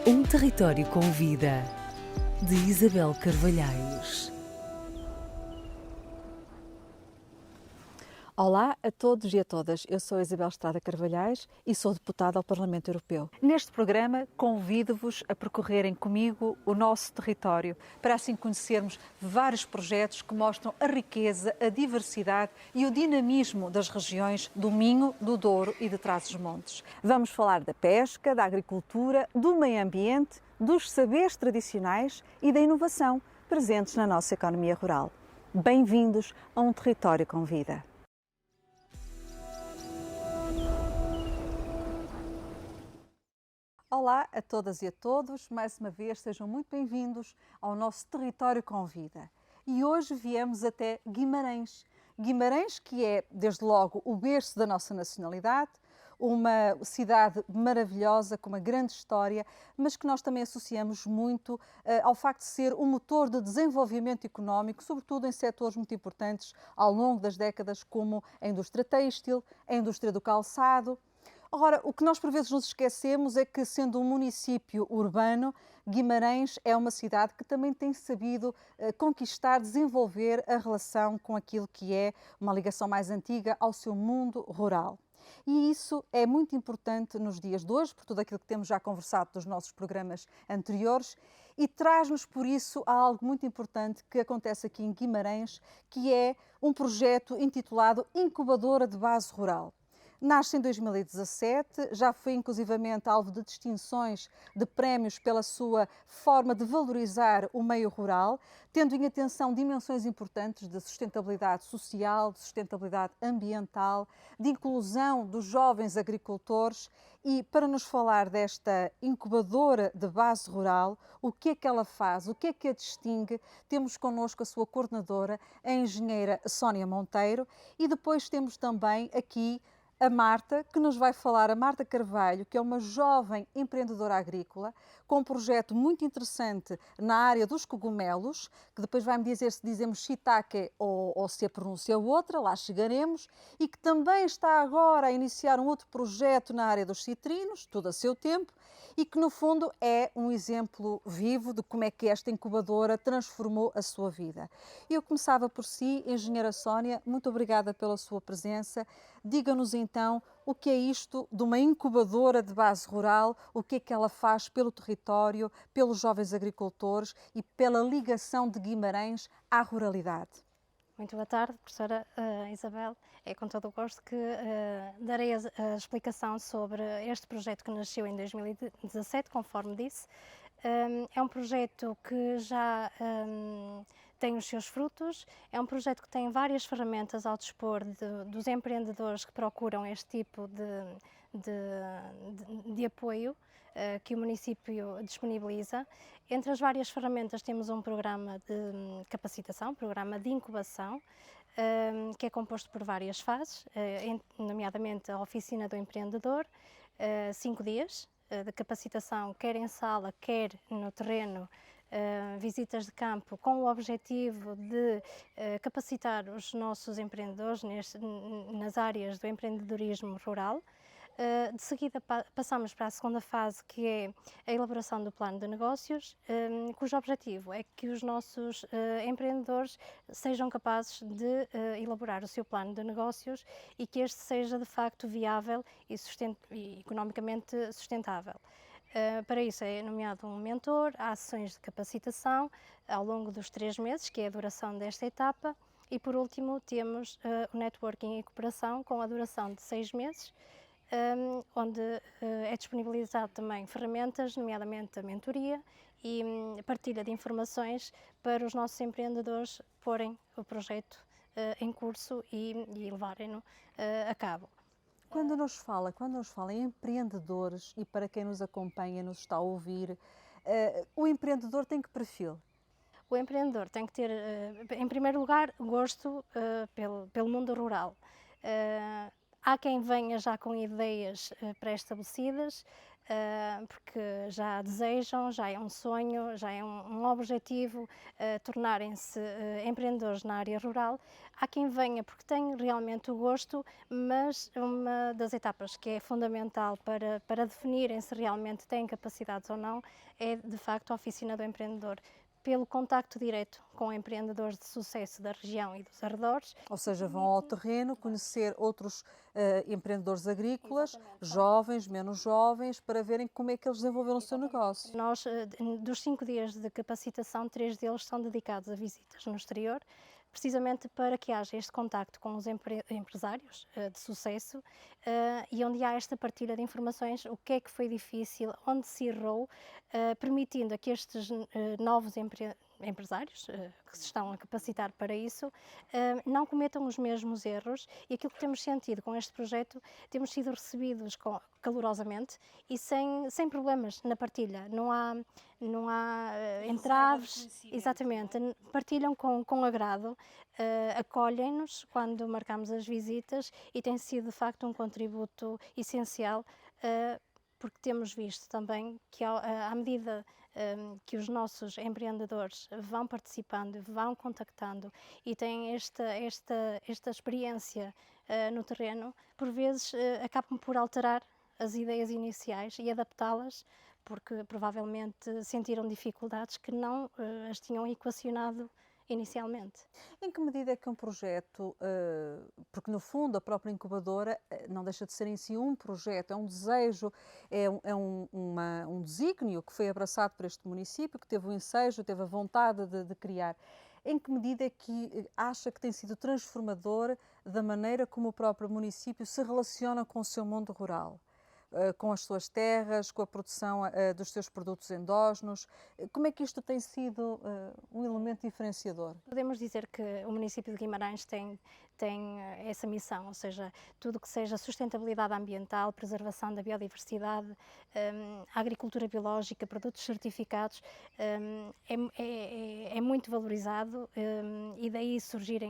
Um território com vida, de Isabel Carvalhais. Olá a todos e a todas, eu sou Isabel Estrada Carvalhais e sou deputada ao Parlamento Europeu. Neste programa convido-vos a percorrerem comigo o nosso território, para assim conhecermos vários projetos que mostram a riqueza, a diversidade e o dinamismo das regiões do Minho, do Douro e de Trás-os-Montes. Vamos falar da pesca, da agricultura, do meio ambiente, dos saberes tradicionais e da inovação presentes na nossa economia rural. Bem-vindos a um território com vida. Olá a todas e a todos, mais uma vez sejam muito bem-vindos ao nosso Território com Vida. E hoje viemos até Guimarães. Guimarães, que é, desde logo, o berço da nossa nacionalidade, uma cidade maravilhosa, com uma grande história, mas que nós também associamos muito ao facto de ser um motor de desenvolvimento económico, sobretudo em setores muito importantes ao longo das décadas, como a indústria têxtil, a indústria do calçado. Ora, o que nós por vezes nos esquecemos é que, sendo um município urbano, Guimarães é uma cidade que também tem sabido conquistar, desenvolver a relação com aquilo que é uma ligação mais antiga ao seu mundo rural. E isso é muito importante nos dias de hoje, por tudo aquilo que temos já conversado dos nossos programas anteriores, e traz-nos por isso a algo muito importante que acontece aqui em Guimarães, que é um projeto intitulado Incubadora de Base Rural. Nasce em 2017, já foi inclusivamente alvo de distinções, de prémios pela sua forma de valorizar o meio rural, tendo em atenção dimensões importantes de sustentabilidade social, de sustentabilidade ambiental, de inclusão dos jovens agricultores. E para nos falar desta incubadora de base rural, o que é que ela faz, o que é que a distingue, temos connosco a sua coordenadora, a engenheira Sónia Monteiro, e depois temos também aqui a Marta, que nos vai falar, a Marta Carvalho, que é uma jovem empreendedora agrícola, com um projeto muito interessante na área dos cogumelos, que depois vai-me dizer se dizemos shiitake ou se a pronúncia é outra, lá chegaremos, e que também está agora a iniciar um outro projeto na área dos citrinos, tudo a seu tempo, e que no fundo é um exemplo vivo de como é que esta incubadora transformou a sua vida. Eu começava por si, engenheira Sónia, muito obrigada pela sua presença. Diga-nos então o que é isto de uma incubadora de base rural, o que é que ela faz pelo território, pelos jovens agricultores e pela ligação de Guimarães à ruralidade. Muito boa tarde, professora Isabel. É com todo o gosto que darei a explicação sobre este projeto que nasceu em 2017, conforme disse. É um projeto que já tem os seus frutos, é um projeto que tem várias ferramentas ao dispor dos empreendedores que procuram este tipo de apoio que o município disponibiliza. Entre as várias ferramentas temos um programa de capacitação, um programa de incubação, que é composto por várias fases, nomeadamente a oficina do empreendedor, 5 dias de capacitação, quer em sala, quer no terreno, visitas de campo, com o objetivo de capacitar os nossos empreendedores nas áreas do empreendedorismo rural. De seguida passamos para a segunda fase, que é a elaboração do plano de negócios, cujo objetivo é que os nossos empreendedores sejam capazes de elaborar o seu plano de negócios e que este seja de facto viável e economicamente sustentável. Para isso é nomeado um mentor, há sessões de capacitação ao longo dos 3 meses, que é a duração desta etapa, e por último temos o networking e cooperação com a duração de 6 meses, onde é disponibilizado também ferramentas, nomeadamente a mentoria e partilha de informações para os nossos empreendedores porem o projeto em curso e levarem-no a cabo. Quando nos fala em empreendedores, e para quem nos acompanha, nos está a ouvir, o empreendedor tem que perfil? O empreendedor tem que ter, em primeiro lugar, gosto pelo mundo rural. Há quem venha já com ideias pré-estabelecidas, porque já desejam, já é um sonho, já é um objetivo tornarem-se empreendedores na área rural. Há quem venha porque tem realmente o gosto, mas uma das etapas que é fundamental para definirem se realmente têm capacidades ou não é, de facto, a oficina do empreendedor. Pelo contacto direto com empreendedores de sucesso da região e dos arredores. Ou seja, vão ao terreno conhecer outros empreendedores agrícolas, Exatamente. jovens, menos jovens, para verem como é que eles desenvolveram o seu negócio. Nós, dos 5 dias de capacitação, 3 deles são dedicados a visitas no exterior, precisamente para que haja este contacto com os empresários de sucesso e onde há esta partilha de informações, o que é que foi difícil, onde se errou, permitindo a que estes novos empresários que se estão a capacitar para isso não cometam os mesmos erros, e aquilo que temos sentido com este projeto, temos sido recebidos calorosamente e sem problemas na partilha. Não há entraves, exatamente, partilham com agrado, acolhem-nos quando marcamos as visitas, e tem sido de facto um contributo essencial, porque temos visto também que à medida que os nossos empreendedores vão participando, vão contactando e têm esta experiência no terreno, por vezes acabam por alterar as ideias iniciais e adaptá-las, porque provavelmente sentiram dificuldades que não as tinham equacionado inicialmente. Em que medida é que um projeto, porque no fundo a própria incubadora não deixa de ser em si um projeto, é um desejo, um desígnio que foi abraçado por este município, que teve o ensejo, teve a vontade de criar. Em que medida é que acha que tem sido transformador da maneira como o próprio município se relaciona com o seu mundo rural? Com as suas terras, com a produção dos seus produtos endógenos. Como é que isto tem sido um elemento diferenciador? Podemos dizer que o município de Guimarães tem essa missão, ou seja, tudo que seja sustentabilidade ambiental, preservação da biodiversidade, a agricultura biológica, produtos certificados, é muito valorizado, e daí surgir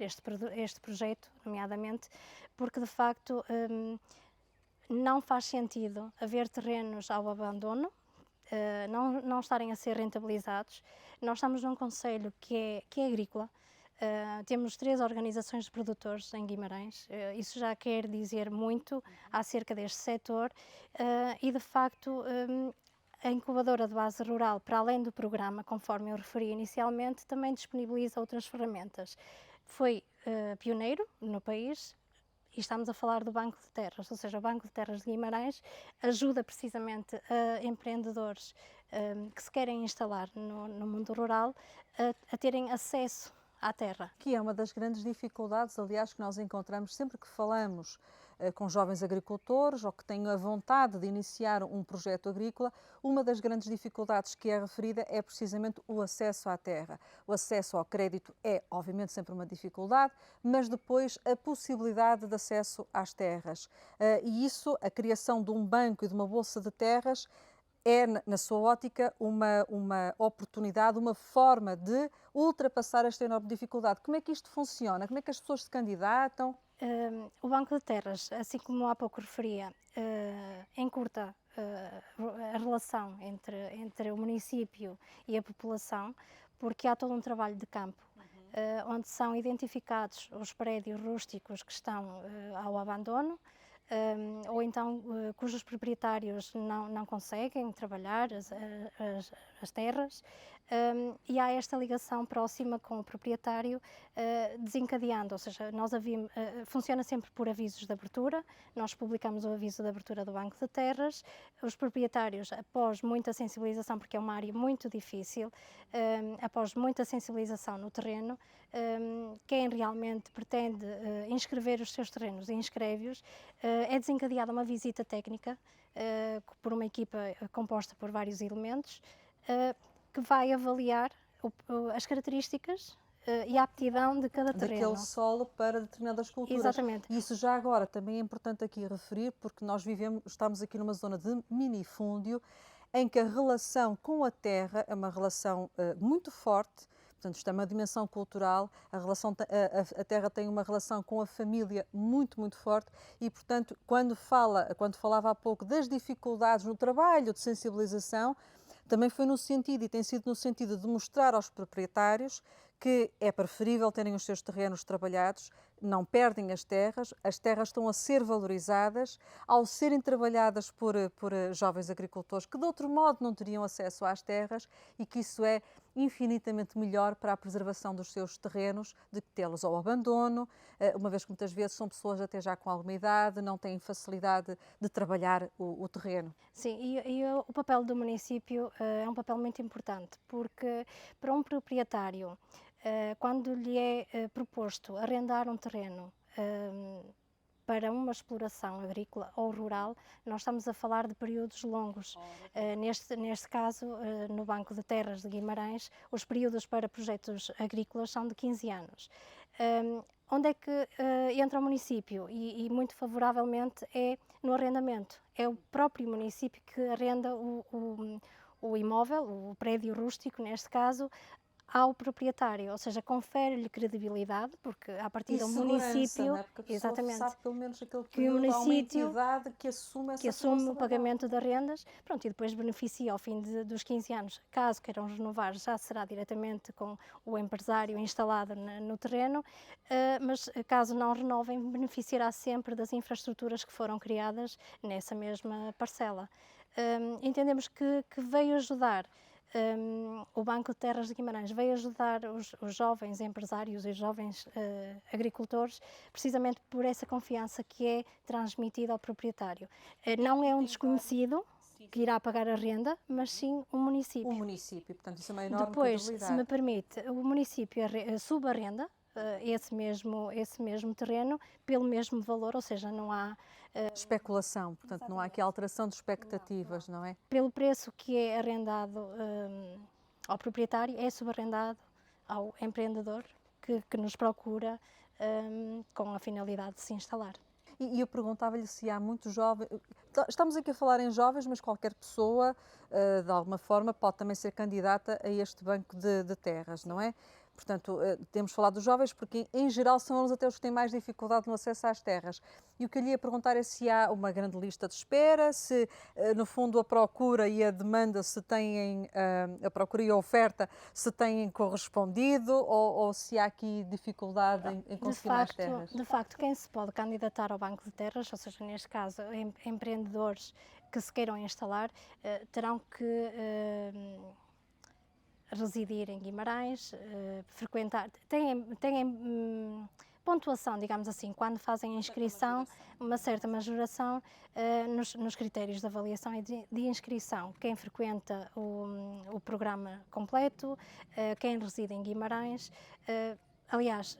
este projeto, nomeadamente, porque de facto não faz sentido haver terrenos ao abandono, não estarem a ser rentabilizados. Nós estamos num concelho que é agrícola, temos 3 organizações de produtores em Guimarães, isso já quer dizer muito acerca deste setor, e de facto a incubadora de base rural, para além do programa, conforme eu referi inicialmente, também disponibiliza outras ferramentas. Foi pioneiro no país. E estamos a falar do Banco de Terras, ou seja, o Banco de Terras de Guimarães ajuda precisamente a empreendedores que se querem instalar no mundo rural a terem acesso à terra. Que é uma das grandes dificuldades, aliás, que nós encontramos sempre que falamos com jovens agricultores ou que têm a vontade de iniciar um projeto agrícola. Uma das grandes dificuldades que é referida é precisamente o acesso à terra. O acesso ao crédito é, obviamente, sempre uma dificuldade, mas depois a possibilidade de acesso às terras. E isso, a criação de um banco e de uma bolsa de terras, é, na sua ótica, uma oportunidade, uma forma de ultrapassar esta enorme dificuldade. Como é que isto funciona? Como é que as pessoas se candidatam? O Banco de Terras, assim como há pouco referia, encurta a relação entre o município e a população, porque há todo um trabalho de campo, onde são identificados os prédios rústicos que estão ao abandono, ou então cujos proprietários não conseguem trabalhar as terras, e há esta ligação próxima com o proprietário, desencadeando, ou seja, funciona sempre por avisos de abertura. Nós publicamos o aviso de abertura do Banco de Terras, os proprietários, após muita sensibilização, porque é uma área muito difícil, após muita sensibilização no terreno, quem realmente pretende inscrever os seus terrenos e inscreve-os, é desencadeada uma visita técnica por uma equipa composta por vários elementos, que vai avaliar as características e a aptidão de cada terreno. Daquele solo para determinadas culturas. Exatamente. Isso já agora também é importante aqui referir, porque nós estamos aqui numa zona de minifúndio, em que a relação com a terra é uma relação muito forte, Portanto, isto é uma dimensão cultural, a terra tem uma relação com a família muito, muito forte e, portanto, quando falava há pouco das dificuldades no trabalho de sensibilização, também foi no sentido, e tem sido no sentido de mostrar aos proprietários que é preferível terem os seus terrenos trabalhados, não perdem as terras estão a ser valorizadas ao serem trabalhadas por jovens agricultores que de outro modo não teriam acesso às terras e que isso é infinitamente melhor para a preservação dos seus terrenos do que tê-los ao abandono, uma vez que muitas vezes são pessoas até já com alguma idade, não têm facilidade de trabalhar o terreno. Sim, o papel do município é um papel muito importante, porque para um proprietário, quando lhe é proposto arrendar um terreno para uma exploração agrícola ou rural, nós estamos a falar de períodos longos. Neste caso, no Banco de Terras de Guimarães, os períodos para projetos agrícolas são de 15 anos. Onde é que entra o município? E muito favoravelmente é no arrendamento. É o próprio município que arrenda o imóvel, o prédio rústico, neste caso, ao proprietário, ou seja, confere-lhe credibilidade, porque a partir do município, não é? Porque a pessoa exatamente, sabe pelo menos aquele que o período, há uma município entidade que assume essa que assume o responsabilidade. pagamento de rendas, pronto, e depois beneficia ao fim dos 15 anos. Caso queiram renovar, já será diretamente com o empresário instalado no terreno, mas caso não renovem, beneficiará sempre das infraestruturas que foram criadas nessa mesma parcela. Entendemos que veio ajudar. O Banco de Terras de Guimarães veio ajudar os jovens empresários e os jovens agricultores precisamente por essa confiança que é transmitida ao proprietário. Não é um desconhecido que irá pagar a renda, mas sim um município. O município, portanto, isso é uma enorme Depois, credibilidade. se me permite, o município subarrenda esse mesmo terreno pelo mesmo valor, ou seja, não há Especulação, portanto, não há aqui alteração de expectativas, não é? pelo preço que é arrendado ao proprietário, é subarrendado ao empreendedor que nos procura com a finalidade de se instalar. E eu perguntava-lhe se há muitos jovens. Estamos aqui a falar em jovens, mas qualquer pessoa, de alguma forma, pode também ser candidata a este banco de terras, não é? Portanto, temos falado dos jovens porque, em geral, são eles até os que têm mais dificuldade no acesso às terras. E o que eu lhe ia perguntar é se há uma grande lista de espera, se, no fundo, a procura e a demanda, se têm, a procura e a oferta, se têm correspondido ou se há aqui dificuldade em conseguir mais terras. De facto, quem se pode candidatar ao Banco de Terras, ou seja, neste caso, empreendedores que se queiram instalar, terão que residir em Guimarães, frequentar, têm pontuação, digamos assim, quando fazem a inscrição, uma certa majoração nos critérios de avaliação e de inscrição. Quem frequenta o programa completo, quem reside em Guimarães, aliás,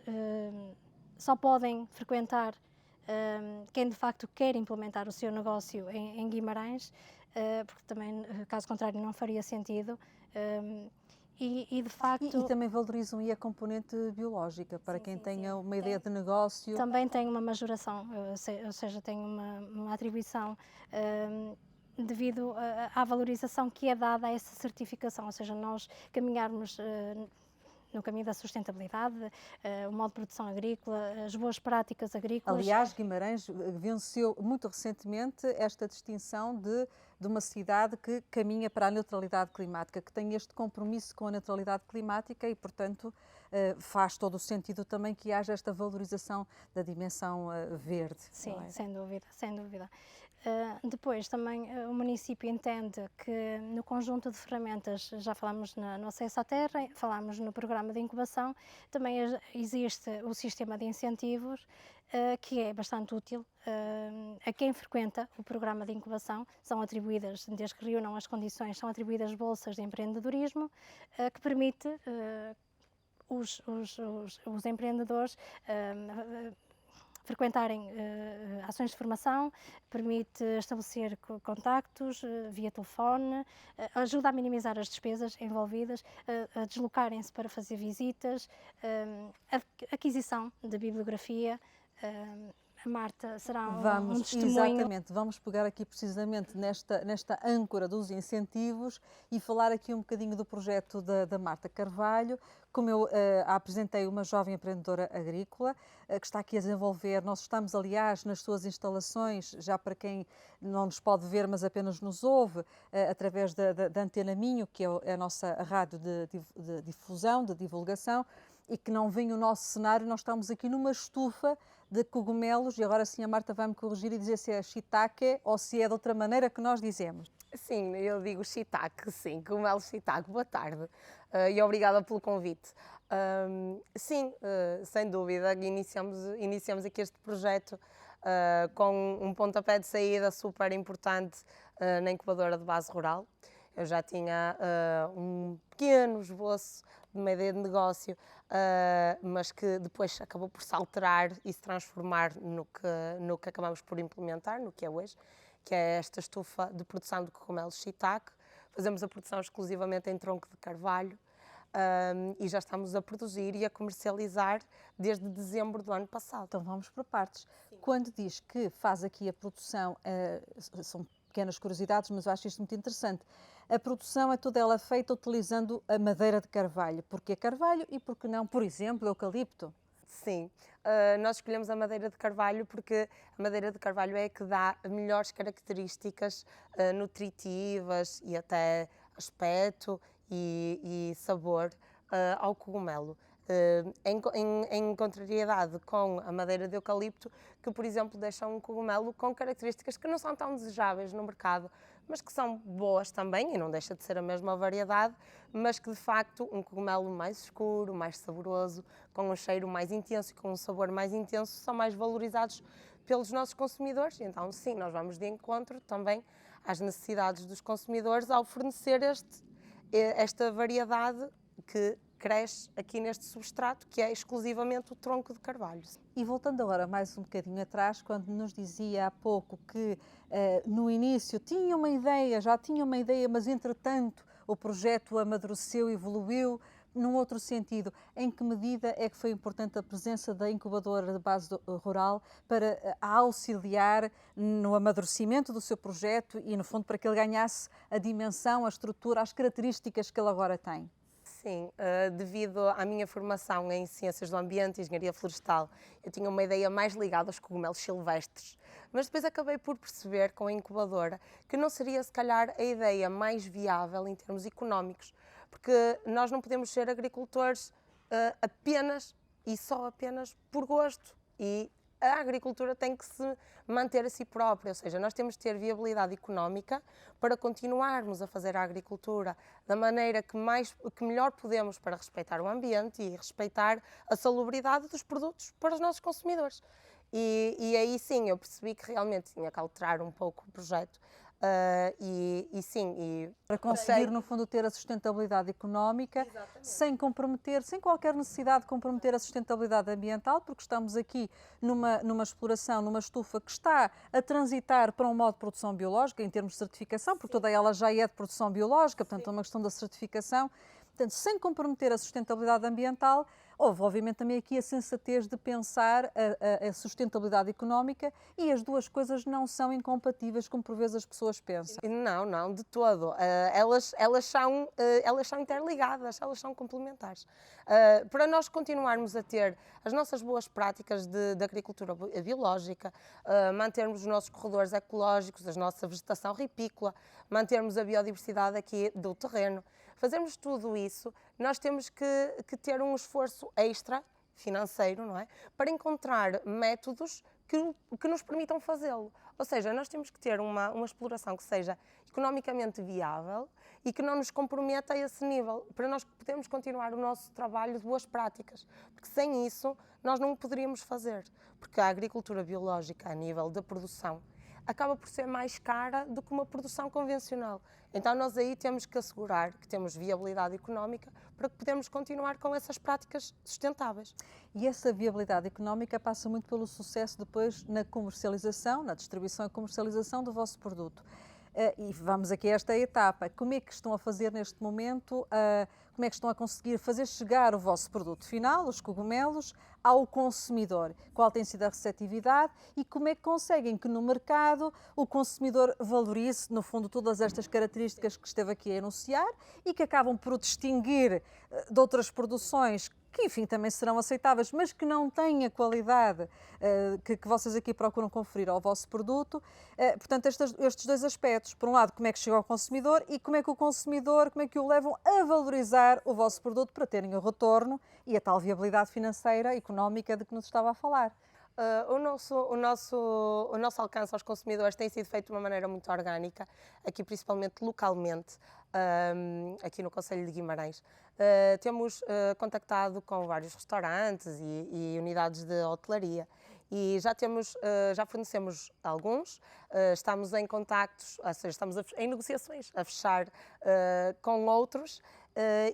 só podem frequentar quem de facto quer implementar o seu negócio em Guimarães, porque também, caso contrário, não faria sentido. E de facto... E também valorizam a componente biológica, para quem tenha uma ideia de negócio. Também tem uma majoração, ou seja, tem uma atribuição devido à valorização que é dada a essa certificação, ou seja, nós caminharmos no caminho da sustentabilidade, o modo de produção agrícola, as boas práticas agrícolas. Aliás, Guimarães venceu muito recentemente esta distinção de uma cidade que caminha para a neutralidade climática, que tem este compromisso com a neutralidade climática e, portanto, faz todo o sentido também que haja esta valorização da dimensão verde. Sim, não é? sem dúvida, sem dúvida. Depois também o município entende que no conjunto de ferramentas, já falamos no acesso à terra, falamos no programa de incubação, também existe o sistema de incentivos que é bastante útil a quem frequenta o programa de incubação. São atribuídas, desde que reúnam as condições, são atribuídas bolsas de empreendedorismo que permite os empreendedores frequentarem ações de formação, permite estabelecer contactos via telefone, ajuda a minimizar as despesas envolvidas, a deslocarem-se para fazer visitas, aquisição de bibliografia, a Marta será um Vamos, testemunho. exatamente, vamos pegar aqui precisamente nesta âncora dos incentivos e falar aqui um bocadinho do projeto da Marta Carvalho. Como eu a apresentei, uma jovem empreendedora agrícola que está aqui a desenvolver. Nós estamos, aliás, nas suas instalações, já para quem não nos pode ver, mas apenas nos ouve, através da Antena Minho, que é a nossa rádio de difusão, de divulgação, e que não vem o nosso cenário. Nós estamos aqui numa estufa de cogumelos, e agora sim a Marta vai-me corrigir e dizer se é shiitake ou se é de outra maneira que nós dizemos. Sim, eu digo shiitake, sim, cogumelo shiitake. Boa tarde e obrigada pelo convite. Sim, sem dúvida, iniciamos aqui este projeto com um pontapé de saída super importante na incubadora de base rural. Eu já tinha um pequeno esboço de uma ideia de negócio, mas que depois acabou por se alterar e se transformar no que acabamos por implementar, no que é hoje, que é esta estufa de produção de cogumelos shiitake. Fazemos a produção exclusivamente em tronco de carvalho e já estamos a produzir e a comercializar desde dezembro do ano passado. Então vamos por partes. Sim. Quando diz que faz aqui a produção, são pequenas curiosidades, mas eu acho isto muito interessante. A produção é toda ela feita utilizando a madeira de carvalho. Porquê carvalho e por que não, por exemplo, eucalipto? Sim, nós escolhemos a madeira de carvalho porque a madeira de carvalho é a que dá melhores características nutritivas e até aspecto e sabor ao cogumelo. Em contrariedade com a madeira de eucalipto, que, por exemplo, deixa um cogumelo com características que não são tão desejáveis no mercado, mas que são boas também, e não deixa de ser a mesma variedade, mas que, de facto, um cogumelo mais escuro, mais saboroso, com um cheiro mais intenso e com um sabor mais intenso, são mais valorizados pelos nossos consumidores. Então, sim, nós vamos de encontro também às necessidades dos consumidores ao fornecer esta variedade que cresce aqui neste substrato, que é exclusivamente o tronco de carvalho. E voltando agora mais um bocadinho atrás, quando nos dizia há pouco que no início já tinha uma ideia, mas entretanto o projeto amadureceu, evoluiu num outro sentido. Em que medida é que foi importante a presença da incubadora de base rural para a auxiliar no amadurecimento do seu projeto e, no fundo, para que ele ganhasse a dimensão, a estrutura, as características que ele agora tem? Sim, devido à minha formação em Ciências do Ambiente e Engenharia Florestal, eu tinha uma ideia mais ligada aos cogumelos silvestres, mas depois acabei por perceber com a incubadora que não seria, se calhar, a ideia mais viável em termos económicos, porque nós não podemos ser agricultores apenas e só apenas por gosto, e a agricultura tem que se manter a si própria, ou seja, nós temos de ter viabilidade económica para continuarmos a fazer a agricultura da maneira que melhor podemos para respeitar o ambiente e respeitar a salubridade dos produtos para os nossos consumidores. E aí sim, eu percebi que realmente tinha que alterar um pouco o projeto. Para conseguir, no fundo, ter a sustentabilidade económica, sem qualquer necessidade de comprometer a sustentabilidade ambiental, porque estamos aqui numa exploração, numa estufa que está a transitar para um modo de produção biológica, em termos de certificação, porque toda ela já é de produção biológica, portanto é uma questão da certificação. Portanto, sem comprometer a sustentabilidade ambiental, houve obviamente também aqui a sensatez de pensar a sustentabilidade económica, e as duas coisas não são incompatíveis como por vezes as pessoas pensam. Não, de todo. Elas são interligadas, elas são complementares. Para nós continuarmos a ter as nossas boas práticas de agricultura biológica, mantermos os nossos corredores ecológicos, a nossa vegetação ripícola, mantermos a biodiversidade aqui do terreno, fazermos tudo isso, nós temos que ter um esforço extra, financeiro, não é? Para encontrar métodos que nos permitam fazê-lo. Ou seja, nós temos que ter uma exploração que seja economicamente viável e que não nos comprometa a esse nível, para nós podermos continuar o nosso trabalho de boas práticas. Porque sem isso, nós não o poderíamos fazer. Porque a agricultura biológica, a nível da produção, acaba por ser mais cara do que uma produção convencional. Então nós aí temos que assegurar que temos viabilidade económica para que podemos continuar com essas práticas sustentáveis. E essa viabilidade económica passa muito pelo sucesso depois na comercialização, na distribuição e comercialização do vosso produto. E vamos aqui a esta etapa. Como é que estão a fazer neste momento? Como é que estão a conseguir fazer chegar o vosso produto final, os cogumelos, ao consumidor? Qual tem sido a receptividade e como é que conseguem que no mercado o consumidor valorize, no fundo, todas estas características que esteve aqui a enunciar e que acabam por o distinguir de outras produções que, enfim, também serão aceitáveis, mas que não têm a qualidade que vocês aqui procuram conferir ao vosso produto. Portanto, estes dois aspectos. Por um lado, como é que chega ao consumidor e como é que o consumidor, como é que o levam a valorizar o vosso produto para terem o retorno e a tal viabilidade financeira, económica de que nos estava a falar. O nosso alcance aos consumidores tem sido feito de uma maneira muito orgânica, aqui principalmente localmente, aqui no Concelho de Guimarães. Temos contactado com vários restaurantes e unidades de hotelaria e já fornecemos alguns, estamos em contactos, ou seja, estamos em negociações a fechar com outros.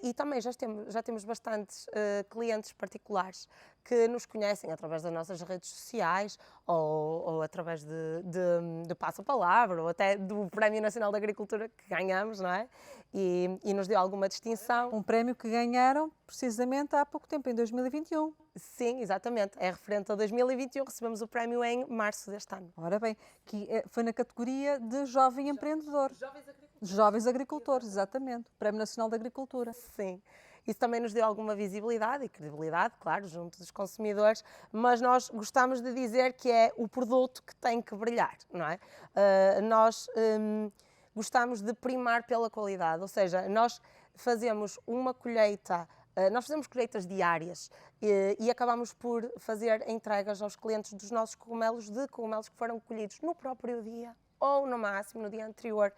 E também já temos bastantes clientes particulares que nos conhecem através das nossas redes sociais ou através de Passa-Palavra ou até do Prémio Nacional da Agricultura que ganhamos, não é? E nos deu alguma distinção. Um prémio que ganharam precisamente há pouco tempo, em 2021. Sim, exatamente. É referente a 2021, recebemos o prémio em março deste ano. Ora bem, que foi na categoria de jovem empreendedor. Jovens agricultores, exatamente. Prémio Nacional da Agricultura. Sim. Isso também nos deu alguma visibilidade e credibilidade, claro, junto dos consumidores, mas nós gostamos de dizer que é o produto que tem que brilhar, não é? Nós gostamos de primar pela qualidade, ou seja, nós fazemos uma colheita, nós fazemos colheitas diárias e acabamos por fazer entregas aos clientes dos nossos cogumelos, de cogumelos que foram colhidos no próprio dia ou no máximo no dia anterior.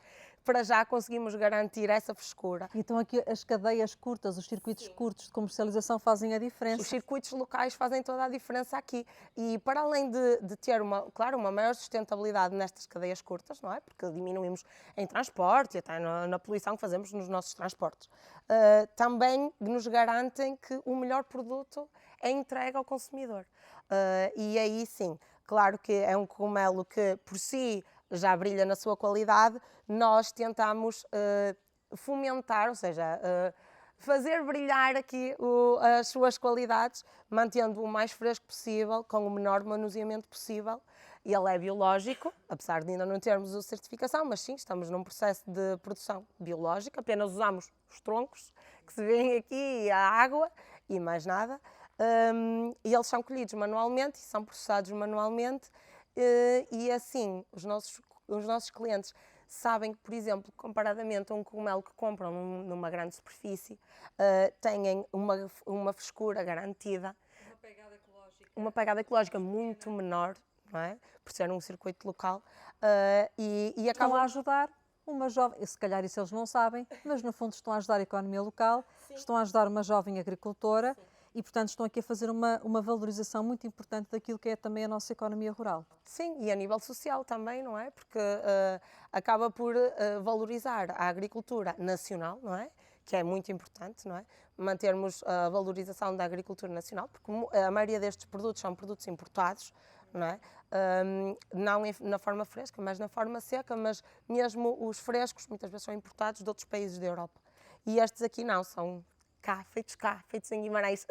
Para já conseguimos garantir essa frescura. Então aqui as cadeias curtas, os circuitos curtos de comercialização fazem a diferença. Os circuitos locais fazem toda a diferença aqui. E para além de ter, uma maior sustentabilidade nestas cadeias curtas, não é? Porque diminuímos em transporte e até na poluição que fazemos nos nossos transportes, também nos garantem que o melhor produto é entregue ao consumidor. E aí sim, claro que é um cogumelo que por si já brilha na sua qualidade, nós tentamos fomentar, ou seja, fazer brilhar aqui as suas qualidades, mantendo o mais fresco possível, com o menor manuseamento possível. E ele é biológico, apesar de ainda não termos a certificação, mas sim, estamos num processo de produção biológica, apenas usamos os troncos que se vêem aqui e a água e mais nada. E eles são colhidos manualmente e são processados manualmente. E assim, os nossos clientes sabem que, por exemplo, comparadamente a um cogumelo que compram numa grande superfície, têm uma frescura garantida, uma pegada ecológica muito menor, não é? Por ser um circuito local. E Estão a ajudar uma jovem, se calhar isso eles não sabem, mas no fundo estão a ajudar a economia local, sim, estão a ajudar uma jovem agricultora. Sim. E, portanto, estão aqui a fazer uma valorização muito importante daquilo que é também a nossa economia rural. Sim, e a nível social também, não é? Porque acaba por valorizar a agricultura nacional, não é? Que é muito importante, não é? Mantermos a valorização da agricultura nacional, porque a maioria destes produtos são produtos importados, não é? Não na forma fresca, mas na forma seca, mas mesmo os frescos muitas vezes são importados de outros países da Europa. E estes aqui não, são feitos em Guimarães.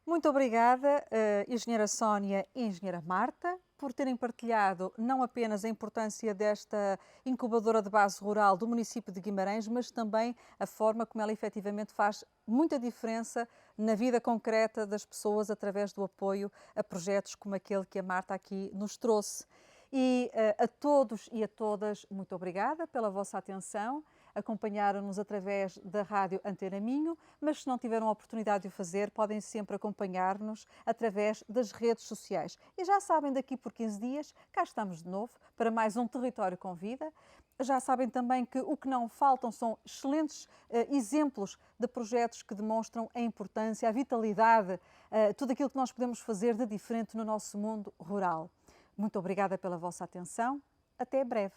Muito obrigada, Engenheira Sónia e Engenheira Marta, por terem partilhado não apenas a importância desta incubadora de base rural do município de Guimarães, mas também a forma como ela efetivamente faz muita diferença na vida concreta das pessoas através do apoio a projetos como aquele que a Marta aqui nos trouxe. E a todos e a todas, muito obrigada pela vossa atenção. Acompanharam-nos através da Rádio Antena Minho, mas se não tiveram a oportunidade de o fazer, podem sempre acompanhar-nos através das redes sociais. E já sabem, daqui por 15 dias, cá estamos de novo para mais um Território com Vida. Já sabem também que o que não faltam são excelentes exemplos de projetos que demonstram a importância, a vitalidade, tudo aquilo que nós podemos fazer de diferente no nosso mundo rural. Muito obrigada pela vossa atenção. Até breve.